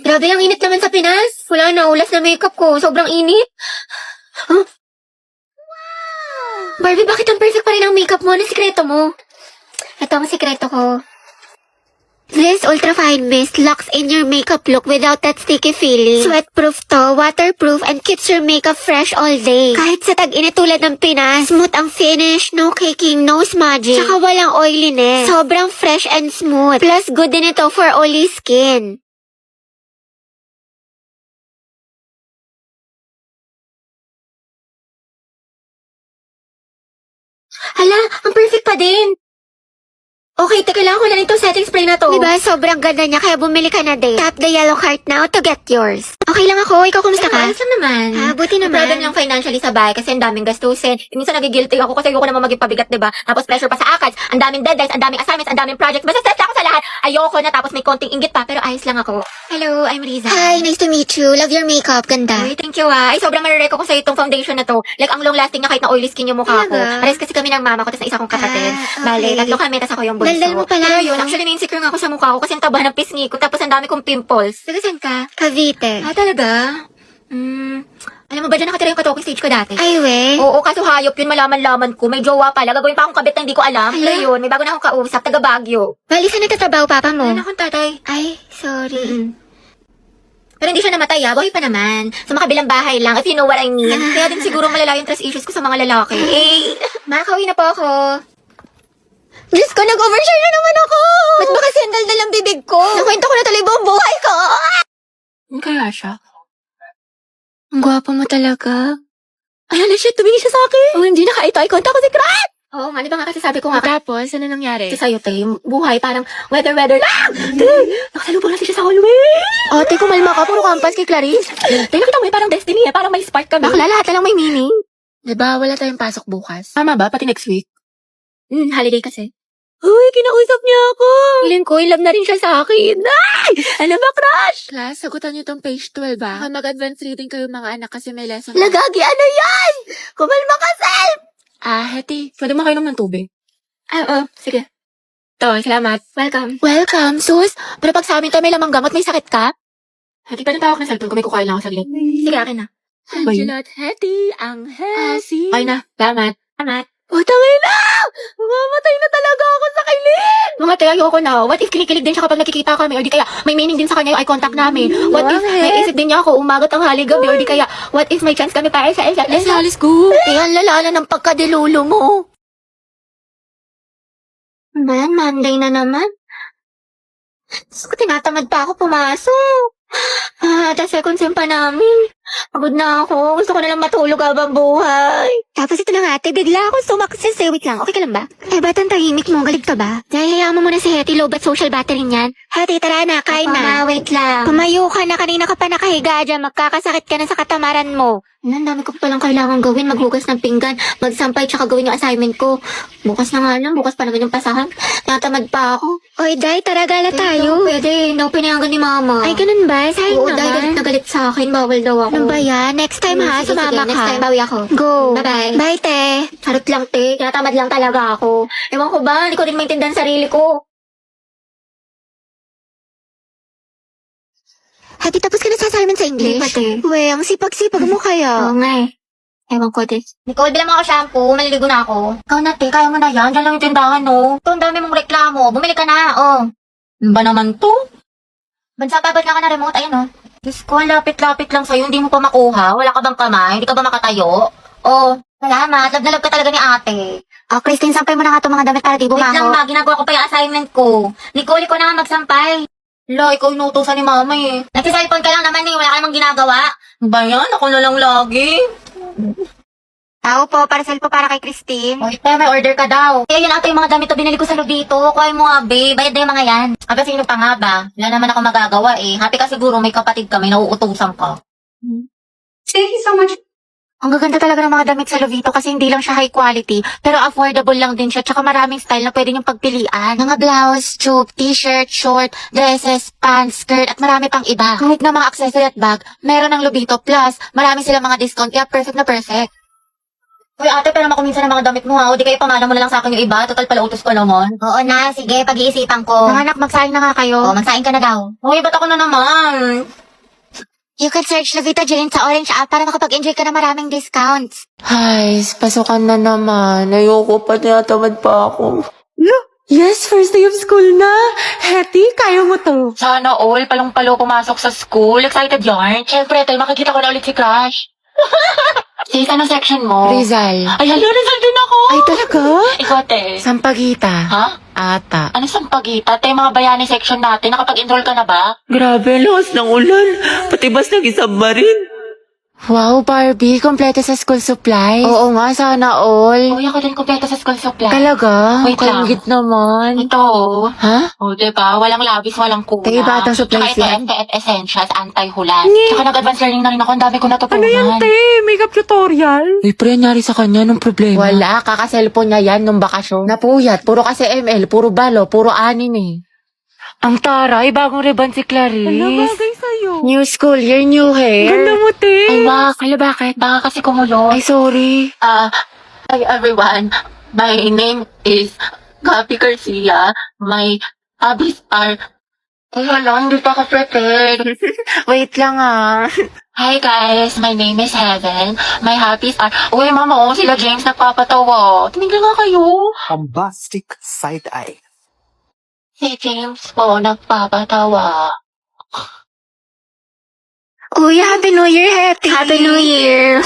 Grabe, ang init naman sa Pinas. Wala na, ulas na makeup ko. Sobrang init. Huh? Barbie, bakit ang perfect pa rin ang makeup mo? Ano sikreto mo? Ito ang sikreto ko. This Ultra Fine Mist locks in your makeup look without that sticky feeling. Sweatproof to, waterproof, and keeps your makeup fresh all day. Kahit sa tag-init tulad ng Pinas, smooth ang finish, no caking, no smudging, tsaka walang oiliness. Sobrang fresh and smooth. Plus, good din ito for oily skin. Hala, ang perfect pa din. Okay, kailangan ko lang itong setting spray na to. Diba, sobrang ganda niya, kaya bumili ka na din. Tap the yellow heart now to get yours. Okay lang ako, ikaw kumusta ka? Ayos lang naman. Buti naman. Problem lang financially sa bahay kasi ang daming gastusin. Minsan nagigilty ako kasi ayoko naman maging pabigat, diba? Tapos pressure pa sa ACADS, ang daming deadlines, ang daming assignments, ang daming projects. Basta stress ako sa lahat. Ayoko na, tapos may konting inggit pa, pero ayos lang ako. Hello, I'm Riza. Hi, nice to meet you. Love your makeup, ganda. Uy, thank you Ay, sobrang marireko ko sa itong foundation na to. Like, ang long lasting niya kahit na oily skin yung mukha ko. Pares kasi kami ng mama ko, tapos na isa kong kapatid. Bale, tatlo kami, tapos ako yung bunso. Daldal mo pala. Pero yun, actually na-insecure nga ako sa mukha ko kasi ang taba ng pisngi ko, tapos ang dami kong pimples. Taga saan ka? Cavite. Talaga? Alam mo ba dyan nakatira yung ka-talking stage ko dati? Ay, we? Oo, kaso hayop yun, malaman-laman ko. May jowa pala. Gagawin pa akong kabit na hindi ko alam. Pero yun, may bago na akong kausap, taga Baguio. Bali, saan nagtatrabaho papa mo? Wala akong tatay. Ay, sorry. Pero hindi siya namatay buhay pa naman. Sa makabilang bahay lang, if you know what I mean. Kaya din siguro malala yung trust issues ko sa mga lalaki. Makakauwi na po ako. Diyos ko, nag-overshare na naman ako! Ba't ba kasi ang daldal ang bibig ko? Nakwento ko na tuloy buong buhay ko! Ano kaya siya? Ang gwapo mo talaga. Ay, ano siya? Tumingin siya sa akin. Oh, hindi naka-eye contact ko si Krat! Oo nga, di ba nga kasi sabi ko nga. Tapos, ano nangyari? Kasi sa'yo, te, yung buhay parang weather lang. Te, nakasalubong natin siya sa hallway. Te, kumalma ka. Puro kampas kay Clarice. Te, nakita mo parang destiny parang may spark kami. Bakla, lahat na lang may meaning. Diba, wala tayong pasok bukas? Tama ba? Pati next week? Holiday kasi. Uy, kinausap niya ako. Feeling ko, love na rin siya sa akin. Ay! Ano ba, crush? Class, sagutan niyo tong page 12 Baka mag-advance reading kayo mga anak kasi may lesson. Lagagi, ano yan? Kumalma ka, Sel! Heti. Pwede makainom ng tubig. Sige. To, salamat. Welcome, sus. Pero pag sa amin to may lamang gamot, may sakit ka? Heti, pwede tawag na cellphone ko. May kukain lang ako saglit. Sige, akin na. Ba yun? Heti, ang hesi. Okay na. Salamat. Tangin na! Mamamatay na talaga ako sa kilid! Mga te, ayoko na. What if kinikilig din siya kapag nakikita kami? Or di kaya may meaning din sa kanya yung eye contact namin? What if may isip din niya ako umagat ang haligabi? Or di kaya, what if may chance kami para sa isa? Let's go. Ang lalala ng pagkadilulo mo. Man, Monday na naman. Tinatamad pa ako pumasok. Tapos second sem pa namin. Pagod na ako. Gusto ko na lang matulog habang buhay. Tapos ito na nga, ate. Bigla ako sumakses. Wait lang. Okay ka lang ba? Ba't ang tahimik mo? Galit ka ba? Dahil hayaan mo muna si Hetty. Low bat social battery niyan. Hetty, tara na. Kain na. Wait lang. Pumayo ka na. Kanina ka pa nakahiga dyan. Magkakasakit ka na sa katamaran mo. Ang dami ko pa palang kailangan gawin. Maghugas ng pinggan. Magsampay tsaka gawin yung assignment ko. Bukas na nga lang. Bukas pa naman yung pasahan. Natamad pa ako. Oy, Day. Tara, gala tayo. Pwede. Hindi ako pinayagan ni Mama. Ay, ganun ba? Sayang naman. Oo, Day. Galit na galit sa akin. Bawal daw ako. Ano ba yan? Next time ha, sumama ka. Next time, bawi ako. Go. Bye-bye. Bye, te. Charot lang, te. Tinatamad lang talaga ako. Ewan ko ba, hindi ko din maintindihan sarili ko. Hati, tapos ka na sa assignment sa English? Hindi pa, te. Uwe, ang sipag-sipag mo kaya. Oo nga eh. Ewan ko, te. Nicole, bilang mo ako shampoo. Maliligo na ako. Ikaw na, te. Kaya mo na yan. Diyan lang yung tindahan, no? Ito, ang dami mong reklamo. Bumili ka na, oh. Ano ba naman to? Bansa, babad na ka na remote. Ayun, oh. Diyos ko, lapit-lapit lang sa'yo. Hindi mo pa makuha. Wala ka bang kamay? Hindi ka ba makatayo? Oh, salamat. Love na love ka talaga ni ate. Oh, Christine, sampay mo na nga itong mga damit para di bumango. Wait lang ba, ginagawa ko pa yung assignment ko. Nicole, ko na nga magsampay. Lo, ikaw inutusan ni mama eh. Nagsiselfone ka lang naman eh, wala ka namang ginagawa. Ba yan? Ako na lang lagi. Tao po, parcel po para kay Christine. O, ito, may order ka daw. Kaya yun ate, yung mga damit to binili ko sa Lubito. Kuhay mo nga, babe. Bayad na yung mga yan. Aba, sino pa nga ba? Wala naman ako magagawa eh. Happy ka siguro, may kapatid ka, may nauutusan ka. Thank you so much. Ang gaganda talaga ng mga damit sa Lovito kasi hindi lang siya high quality, pero affordable lang din siya, tsaka maraming style na pwede niyong pagpilian. Mga blouse, tube, t-shirt, short, dresses, pants, skirt, at marami pang iba. Kahit na mga accessory at bag, meron ng Lovito. Plus, marami silang mga discount, kaya perfect na perfect. Uy, ate, pero makuminsan ng mga damit mo ha. O di kayo pamana mo na lang sa akin yung iba. Total pala utos ko naman. Oo na, sige, pag-iisipan ko. Mga anak, magsaing na nga kayo. Oo, magsaing ka na daw. Uy, ba't ako na naman? You can search Lovita Jilin sa Orange app para makapag-enjoy ka na maraming discounts. Ay, pasukan na naman. Ayoko pa, tinatamad pa ako. Yes, first day of school na. Hetty, kaya mo to. Sana all, palong-palo pumasok sa school. Excited yarn. Siyempre, tayo makikita ko na ulit si Crush. Sis, anong section mo? Rizal. Ay, hala, Rizal din ako. Ay, talaga? Ikaw, te. Sampagita. Ha? Ata. Ano sampagita? Te, mga bayani section natin. Nakapag-enroll ka na ba? Grabe, lakas ng ulan. Pati bas nag-isubmarine. Wow, Barbie. Kompleto sa school supply. Oo nga, sana all. Uy, ako din kumpleto sa school supply. Talaga? Wait lang. Kaingit naman. Ito, oh. Ha? O, diba? Walang labis, walang kuna. Te, batang supplies Tsaka yan. ito, FT Essentials, anti-hulan. Tsaka nag-advance learning na rin ako. Ang dami ko natutunan. Ano yan, te? Makeup tutorial? Uy, pre, nangyari sa kanya nung problema. Wala, kaka-cellphone niya yan nung bakasyon. Napuyat, puro kasi ML, puro balo, puro anin eh. Ang taray, bagong ribbon si Clarice. Ano, bagay sa'yo? New school year, new hair. Ganda mo, te. Ay, wak. Ala, bakit? Baka kasi kumulo. Ay, sorry. Hi everyone. My name is Gabi Garcia. My hobbies are... Ay, wala, hindi pa ako prepared. Wait lang ah. Hi guys, my name is Heaven. My hobbies are... Uy, mama, oh, sila James nagpapatawa. Tumigil nga kayo. Bombastic side eye. Si James po nagpapatawa. Uy, Happy New Year, Hetty. Happy New Year!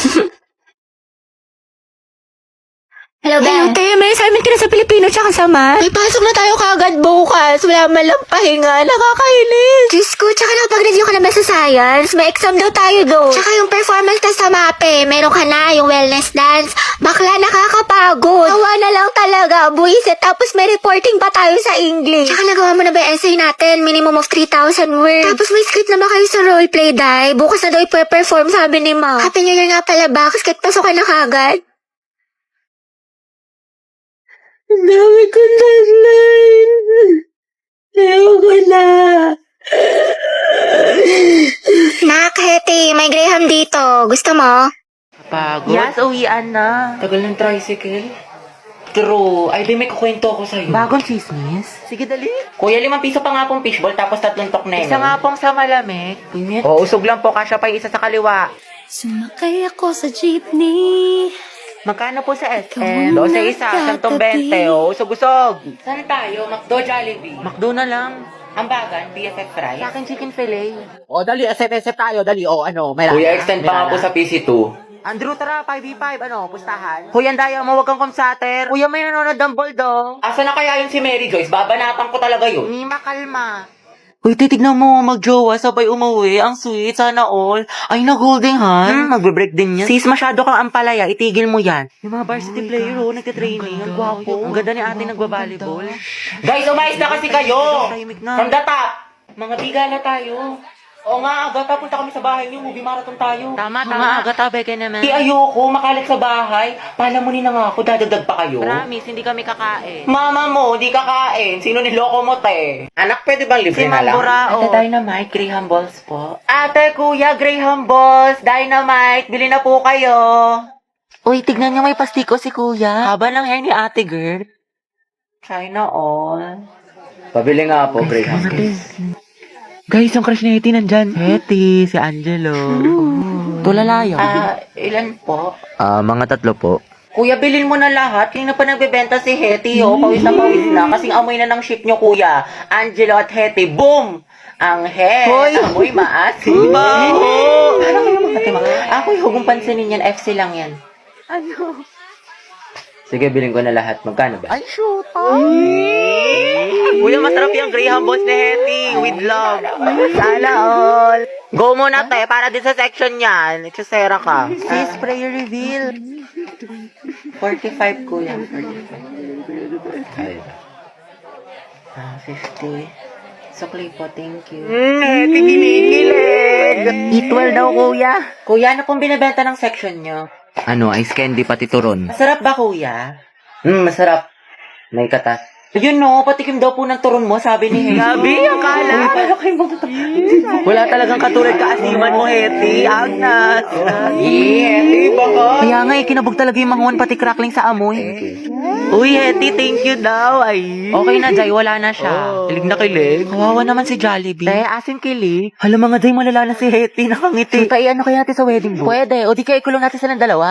Hello, Hello, Ben. te. May assignment ka na sa Pilipino tsaka sa math. Ay, pasok na tayo kagad bukas. Wala man lang pahinga. Nakakainis. Diyos ko, tsaka nakapag-review ka na ba sa science? May exam daw tayo doon. Tsaka yung performance test sa MAPE, meron ka na, yung wellness dance. Bakla, nakakapagod. Awa na lang talaga, buwisit. Tapos may reporting pa tayo sa English. Tsaka nagawa mo na ba yung essay natin? Minimum of 3,000 words. Tapos may script na ba kayo sa roleplay, Day? Bukas na daw i-perform, sabi ni Ma. Happy New Year nga pala ba? Kasi kahit pasok ka na kagad. Ang dami kong deadline. Ayoko na. Nak, Hetty, may Graham dito. Gusto mo? Pagod? Yes, uwian na. Tagal ng tricycle. True. Ay, di may kukwento ako sa'yo. Bagong chismis? Sige, dali. Kuya, 5 piso pa nga pong fishball tapos 3 tokneng. Isa nga pong sa malamig. Oo, usog lang po. Kasya pa yung isa sa kaliwa. Sumakay ako sa jeepney. Magkano po sa SM? 12 isa, 120. Oh, usog-usog. Saan tayo? McDo, Jollibee. Makdo na lang. Ang bagan, BFF fries. Sa akin chicken fillet. O, dali, SF tayo, dali. O, ano, may Kuya, lana, extend may pa nga lana. po sa PC2. Andrew, tara, 5v5, ano, pustahan. Kuya, Andaya mo, wag kang kumsater. Kuya, may nanonood ng bulldog. Asa na kaya yun si Mary Joyce? Babanatan ko talaga yun. Ni makalma. Uy, titignan mo, magjowa, sabay umuwi. Ang sweet, sana all. Ay, nag-holding hand. Magbe-break din yan. Sis, masyado kang ampalaya, itigil mo yan. Yung mga varsity player, oh, nagtitraining. Ang gwapo. Ang ganda ni ate nagbabalibol. Guys, umayos na kasi kayo. Tahimik na. From the top. Mga biga na tayo. Oo nga, Agata, punta kami sa bahay niyo. Movie marathon tayo. Tama, tama. Agata, beke naman. Di ayoko, makalat sa bahay. Palamunin na nga ako, dadagdag pa kayo. Promise, hindi kami kakain. Mama mo, di kakain. Sino niloko mo, te? Anak, pwede bang libre Si na lang? Mamburao. Ate Dynamite, Graham Balls po. Ate, kuya, Graham Balls, Dynamite, bili na po kayo. Uy, tignan niyo may pastiko si kuya. Haba ng hair ni ate girl. China all. Pabili nga po, Graham Balls. Guys, yung crush ni Hetty nandyan. Hetty, si Angelo. Tulalayo. Ilan po? Mga 3 po. Kuya, bilhin mo na lahat. Kanina pa nagbebenta si Hetty, oh. Pawis na. Kasing amoy na ng ship nyo, kuya. Angelo at Hetty, boom! Ang head. Amoy maasim. Baho! Ano kayo mga katima? Ako yung hugong pansinin yan. FC lang yan. Ano? Sige, bilhin ko na lahat. Magkano ba? Ay, shoot. Kuya, masarap yung Graham Balls ni Hetty. With love. Sana all. Go muna, te. Para din sa section yan. Itusera ka. Sis, prayer reveal. 45, kuya. 45. Ay. 50. Sukli po, thank you. Hetty, ginigilig. Eat well daw, kuya. Kuya, ano pong binibenta ng section nyo? Ano, ice candy pati turon. Masarap ba, kuya? Masarap. May katas. Yun no, patikim daw po ng turon mo, sabi ni Hetty. Gabi, akala. Para kayo wala talagang katulad kaasiman mo, Hetty. Agnas. Hetty, baka. Kaya nga, kinabog talaga yung manguan pati crackling sa amoy. Uy, Hetty, thank you daw. Ay. Okay na, Jai, wala na siya. Kilig na kilig. Kawawa naman si Jollibee. Kaya asin kilig. Hala mga Jai, malala na si Hetty, nakangiti. Kaya ano kaya natin sa wedding booth? Pwede, o di kaya ikulong natin silang dalawa.